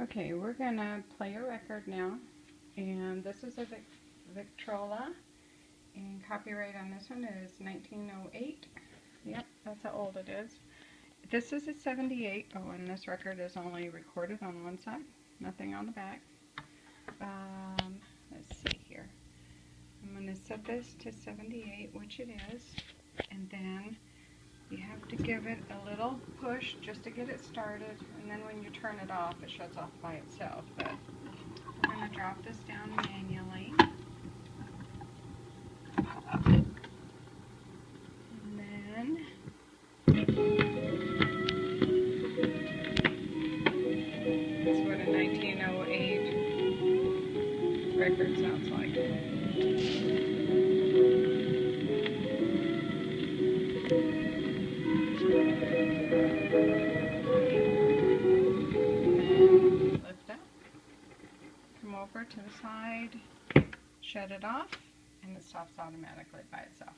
Okay, we're gonna play a record now, and this is a Victrola, and copyright on this one is 1908. Yep, that's how old it is. This is a 78. Oh, and this record is only recorded on one side, nothing on the back. Let's see here. I'm gonna set this to 78, which it is, and then you have to give it a little push just to get it started, and then when you turn it off, it shuts off by itself. But we're going to drop this down manually. And then that's what a 1908 record sounds like. Lift up, come over to the side, shut it off, and it stops automatically by itself.